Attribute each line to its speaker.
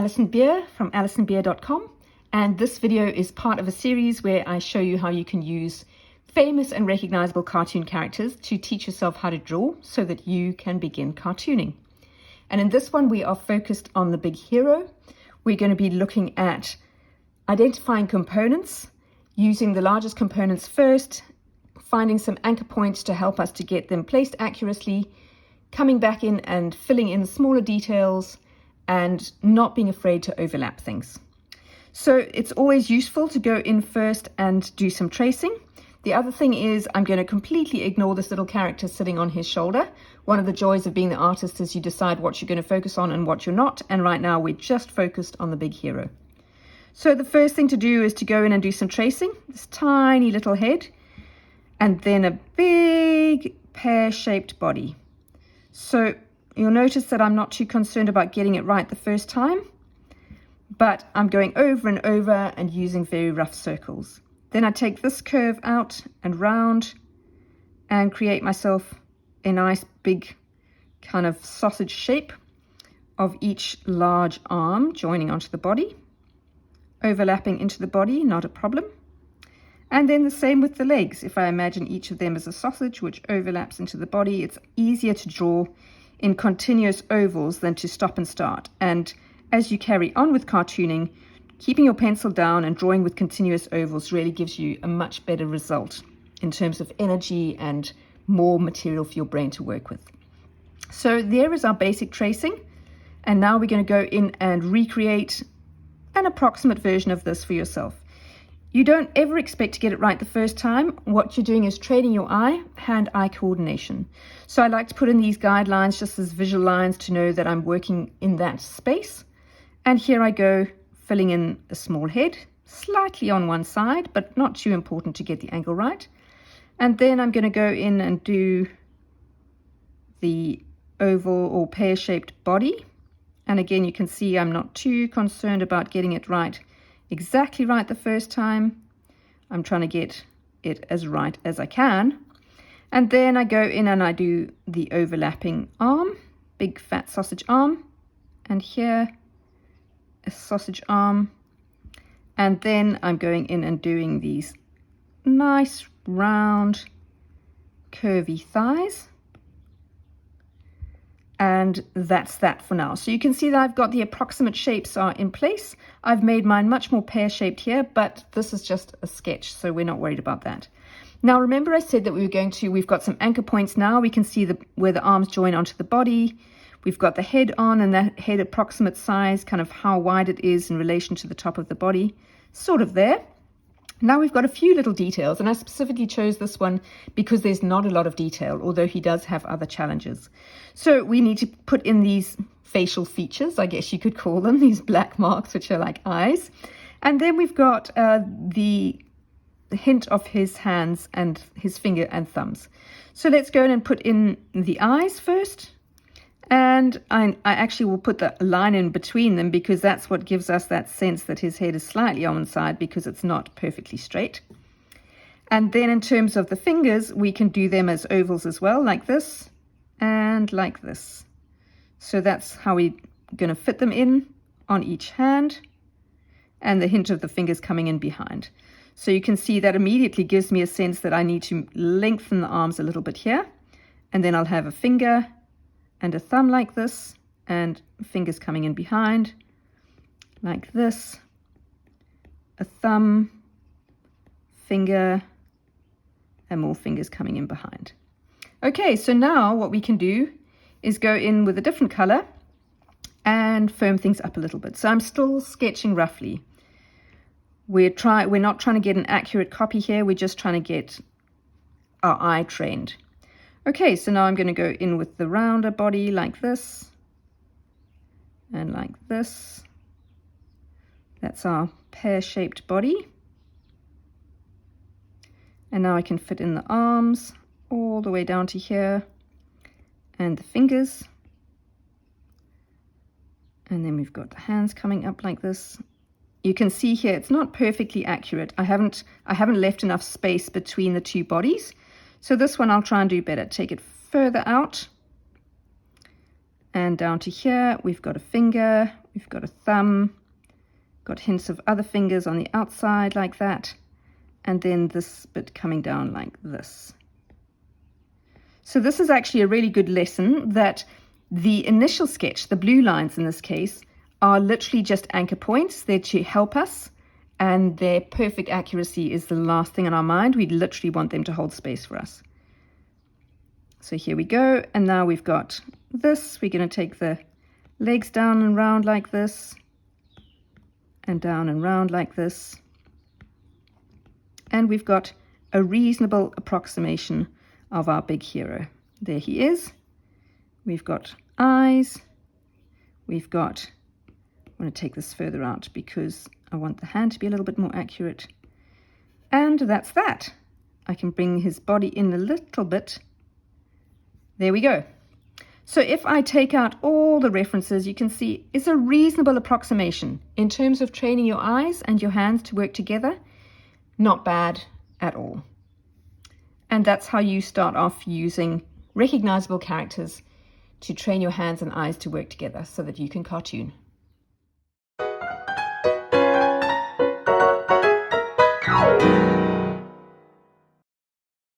Speaker 1: Alison Beer from alisonbeer.com, and this video is part of a series where I show you how you can use famous and recognizable cartoon characters to teach yourself how to draw so that you can begin cartooning. And in this one we are focused on the big hero. We're going to be looking at identifying components, using the largest components first, finding some anchor points to help us to get them placed accurately, coming back in and filling in smaller details, and not being afraid to overlap things. So it's always useful to go in first and do some tracing. The other thing is I'm going to completely ignore this little character sitting on his shoulder. One of the joys of being the artist is you decide what you're going to focus on and what you're not, and right now we're just focused on the big hero. So the first thing to do is to go in and do some tracing. This tiny little head, and then a big pear-shaped body. So you'll notice that I'm not too concerned about getting it right the first time, but I'm going over and over and using very rough circles. Then I take this curve out and round and create myself a nice big kind of sausage shape of each large arm joining onto the body, overlapping into the body, not a problem. And then the same with the legs. If I imagine each of them as a sausage which overlaps into the body, it's easier to draw in continuous ovals than to stop and start. And as you carry on with cartooning, keeping your pencil down and drawing with continuous ovals really gives you a much better result in terms of energy and more material for your brain to work with. So there is our basic tracing. And now we're going to go in and recreate an approximate version of this for yourself. You don't ever expect to get it right the first time. What you're doing is training your hand-eye coordination. So I like to put in these guidelines just as visual lines to know that I'm working in that space. And here I go, filling in a small head, slightly on one side, but not too important to get the angle right. And then I'm going to go in and do the oval or pear-shaped body. And again, you can see I'm not too concerned about getting it right exactly right the first time. I'm trying to get it as right as I can. And then I go in and I do the overlapping arm, big fat sausage arm, and here a sausage arm. And then I'm going in and doing these nice round curvy thighs. And that's that for now. So you can see that I've got the approximate shapes are in place. I've made mine much more pear-shaped here, but this is just a sketch, so we're not worried about that. Now remember I said that we've got some anchor points now. We can see where the arms join onto the body. We've got the head on, and that head approximate size, kind of how wide it is in relation to the top of the body, sort of there. Now we've got a few little details, and I specifically chose this one because there's not a lot of detail, although he does have other challenges. So we need to put in these facial features, I guess you could call them, these black marks, which are like eyes. And then we've got the hint of his hands and his finger and thumbs. So let's go in and put in the eyes first. And I actually will put the line in between them because that's what gives us that sense that his head is slightly on one side because it's not perfectly straight. And then in terms of the fingers, we can do them as ovals as well, like this and like this. So that's how we're going to fit them in on each hand, and the hint of the fingers coming in behind. So you can see that immediately gives me a sense that I need to lengthen the arms a little bit here, and then I'll have a finger and a thumb like this, and fingers coming in behind like this, a thumb, finger, and more fingers coming in behind. Okay, so now what we can do is go in with a different color and firm things up a little bit. So I'm still sketching roughly. We're not trying to get an accurate copy here, we're just trying to get our eye trained. Okay, so now I'm going to go in with the rounder body like this and like this. That's our pear-shaped body. And now I can fit in the arms all the way down to here and the fingers. And then we've got the hands coming up like this. You can see here it's not perfectly accurate. I haven't left enough space between the two bodies. So this one I'll try and do better. Take it further out and down to here. We've got a finger, We've got a thumb, got hints of other fingers on the outside like that, and then this bit coming down like this. So this is actually a really good lesson that the initial sketch, the blue lines in this case, are literally just anchor points. They're to help us, and their perfect accuracy is the last thing on our mind. We literally want them to hold space for us. So here we go, and now we've got this. We're going to take the legs down and round like this, and down and round like this. And we've got a reasonable approximation of our big hero. There he is. We've got eyes. We've got, I want to take this further out because I want the hand to be a little bit more accurate. And that's that. I can bring his body in a little bit. There we go. So if I take out all the references, you can see it's a reasonable approximation in terms of training your eyes and your hands to work together. Not bad at all. And that's how you start off using recognizable characters to train your hands and eyes to work together so that you can cartoon.